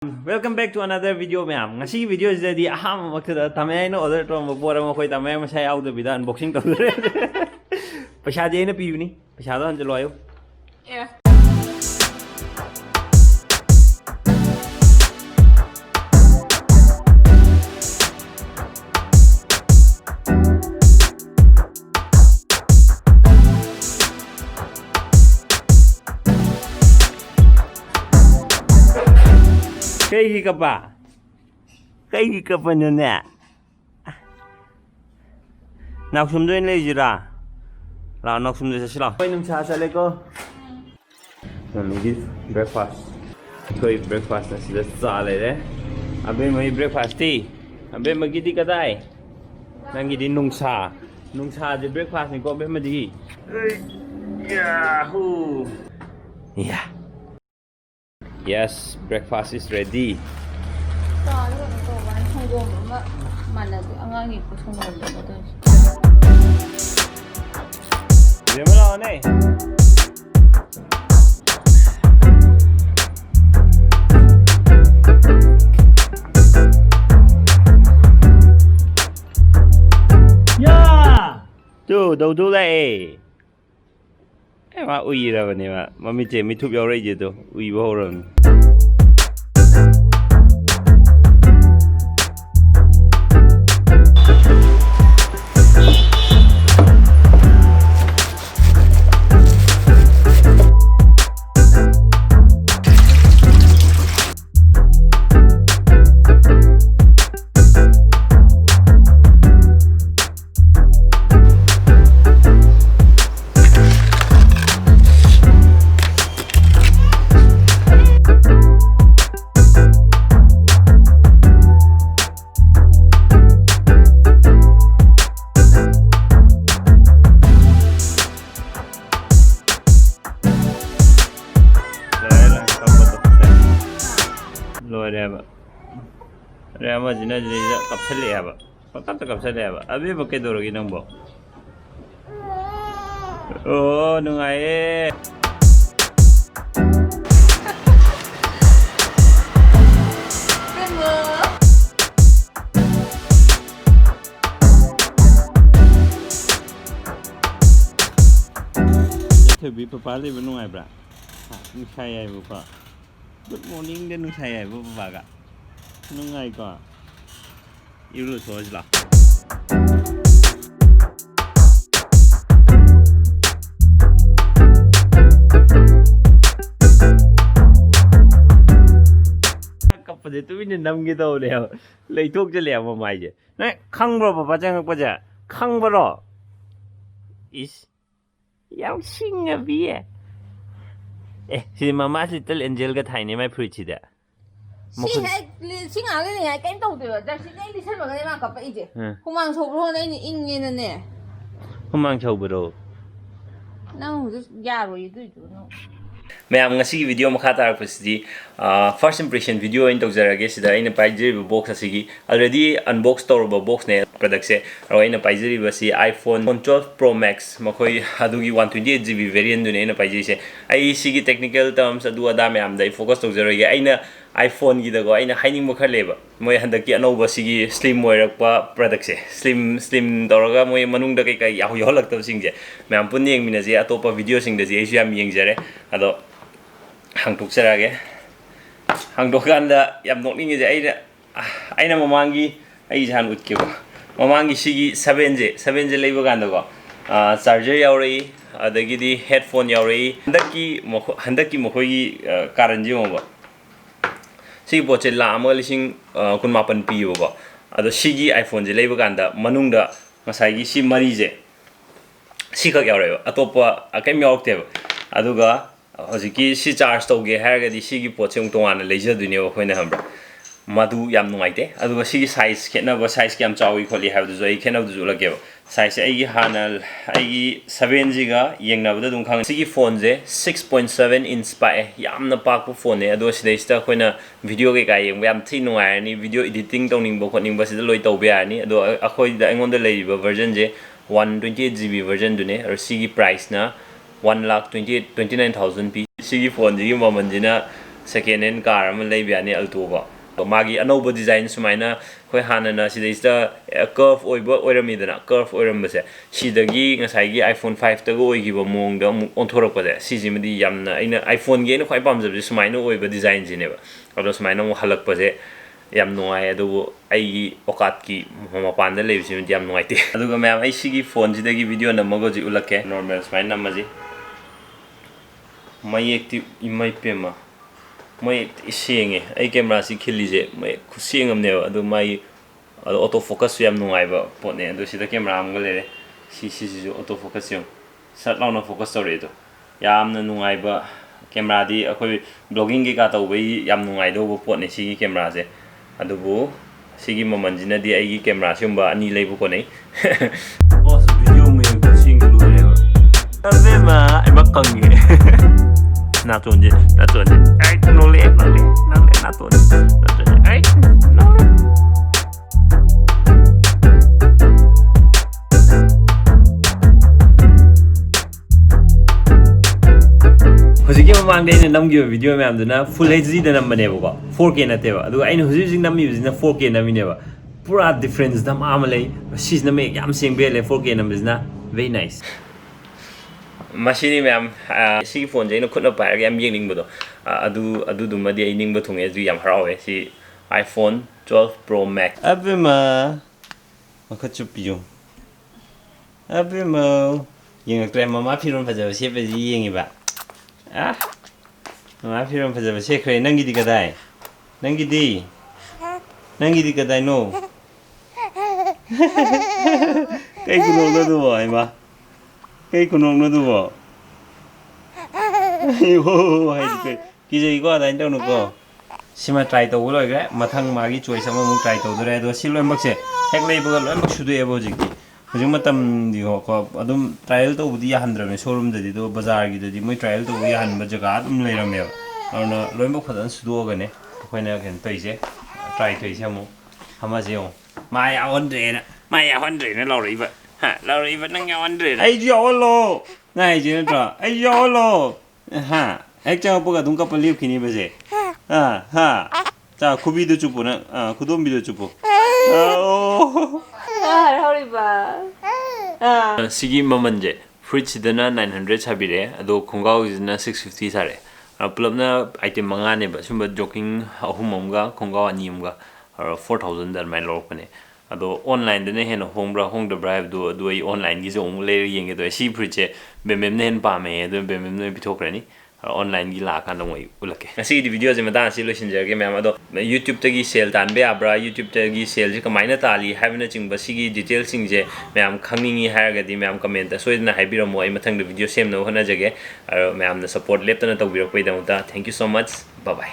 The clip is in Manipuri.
Welcome back to another video ma'am. Ngasi video is the aham wakta tamay no order to mabora mo koi tamay masay out the vida unboxing to. Pasha de na pivni. Pasha do anjalo ayo. Yeah. Kaigi ka pa? Kaigi ka pa nun na? Naksum doon lang jira. La naksum doon sa sila. Koy nung sasali ko. Namigis breakfast. Koy breakfast na sila sali eh. Abe may breakfast tea. Abe magidi ka tay. Nangidi nung sa. Nung sa di breakfast ni ko abe madi. Yahoo! Yeah. Yes, breakfast is ready. Dia mana ni? Ya, tu, tu leh. Mak ui dah ni mak, mami cik mi tup yang je tu, ui bahoran. Rama jina jina kapsel ya ba? Pakat kapsel ya ba? Abi pakai dorogi nang bo. Oh, nungai. Terbi papali benungai bra. Nung saya ibu pak. Good morning dan nung saya ibu pak. Nungai ko. Ilu soj la. Kapade tu ini nam gitu leh. Leitok je leh apa mai je. Nah, khang bro papa jangan apa je. Khang bro. Is. Yang singa biye. Si mama little angel ka thai ni mai phuchi da. Xin à cái này cái đầu được,但是那你什么个地方搞不一点？红芒抽不着那你硬硬的呢？红芒抽不着。那我就压入一堆就弄。 Mayam ngasi video makha tarakpasidi first impression video in tawjarage sida ina paijri box asigi already unbox torba box ne product se ro ina paijri basi iPhone 12 Pro Max makoi adugi 128GB variant du ne ina paijri se ai sigi technical terms adu ada mayam dai focus tawjarage aina iPhone gi dago aina haining mo khaleba moi handaki anoba sigi slim moirakpa product se slim toraga moi manung da kai kai yahu yolak tab sing je mayam pun yeng mina je atopa video sing da je asia mi yeng jare ado hangtuk serage hangdokanda yam nokning je aina mamangi ai jan utke ko mamangi sigi 7J leiba ganda ko charger yauri adagi di headphone yauri handaki mokoi karanji mo ba sigi poche la amal sing kun mapan pi ba ado sigi iPhone je leiba ganda manungda ngasai gi si mari je sikak yauri atopa akai myokte aduga Hojiki si charge toge haragadi sigi poche tongana leijadune khoina hambra madu yam nuaite aduga sigi size khenaba size kyam chawi kholi habdu joi khenab du lage size ai hanal ai 7G ga yengnabda dum khang sigi phone je 6.7 inch pa yamna pakpu phone ado sidai sta khoina video ke kai yeng yam thi nuai ni video editing tongning bo khoning ba sida loi tobe ani ado akhoi da engon da leiba version je 128GB version dune or sigi price na 1,29,000 P. Sigi phone ji maman jina second hand car ama leiba yani alto ko magi anouba design sumaina khoi hanana sidaista curve oiba oiramidana curve oirambase sidagi ngasai iPhone 5 tago oigiba mongda onthorapade sijimadi yamna aina iPhone ge na khoi pamjabse sumaina oiba design jineba ado sumaina mo halakpase yam nuai adu ai okat ki mapanda leibsi yam nuai te aduga ma'am ai sigi phone jidagi video namago ji ulake normal sumaina namaji mayekti imai pema mai isenge ai camera si khilije mai khuseng amne adu mai auto focus yam nuai ba potne adu sida camera am gale si auto focus yam sat launa focus tore do yamna nuai ba camera di akoi blogging ge ka taw bai yam nuai do potne si camera je adubu sigi mamanjina di ai camera simba ani leibu ko nei oh video me khuseng lu le ave ma ai bakange na tonje ai nole na tonje ai nole hojiki mamang de namgi video me amduna full HD da namne ba 4K na teba adu aina hojiki nammi bizna 4K na mine ba pura difference dam amalai sis na me yam sengbe le 4K na bizna very nice machine ma'am si phone je no khutna pa yam yeng bodo adu dumadi ai ning ba thunge ju yam harawe si iPhone 12 Pro Max abima makhachu piyo abima yeng akre mama phiron phaja se ba ji yengi ba mama phiron phaja se khre nangi di kadai nangi di kadai no kai kuno no do ai ma cái con nó đùa ô hay cái gì có đánh đâu nó có xin mà try tàu rồi cái mà thằng mà cái chuối xong mà muốn try tàu rồi đó xin lỗi bác sĩ hết lấy bữa lỗi bác suy bao gì cái mà tâm đi họ có adum trial tàu đi ăn rồi showroom đấy đó bazaar cái đấy mới trial tàu đi ăn mà giờ cả adum lấy làm nhiều nó lỗi bác phải đánh suy cái này phải là cái tây chứ try tây xem không hàm gì không mai áo ăn rể nó lâu rồi vậy lâu rồi vẫn đang nhau ăn rể ai gió lo này chứ nó ai gió lo ai cho bữa đúng cấp liêu khi này bây giờ 자 구비도 주보는 구돈비도 주보 시기 머먼제 프리치드나 900 차비래 아도 공가우즈나 650 사래 플럽나 아이템 망아네바 숨바 조킹 아훔엄가 공가우 아니엄가 4000 달마이 로르네 ado online de ne hen hongbra hongdabra do do I online gi jong le yeng do si priche bemem ne hen pa me do bemem ne bithokrani online gi la kan longoi ulake asi di video je mata si losin jage me ado YouTube ta gi sale tan be abra YouTube ta gi sale ji kamaina tali havena ching ba si gi detail sing je me am khangningi ha ga di me am comment so na haibira mo ai mathang de video sem no hana jage me am na support lepta na tawbira poi da thank you so much bye bye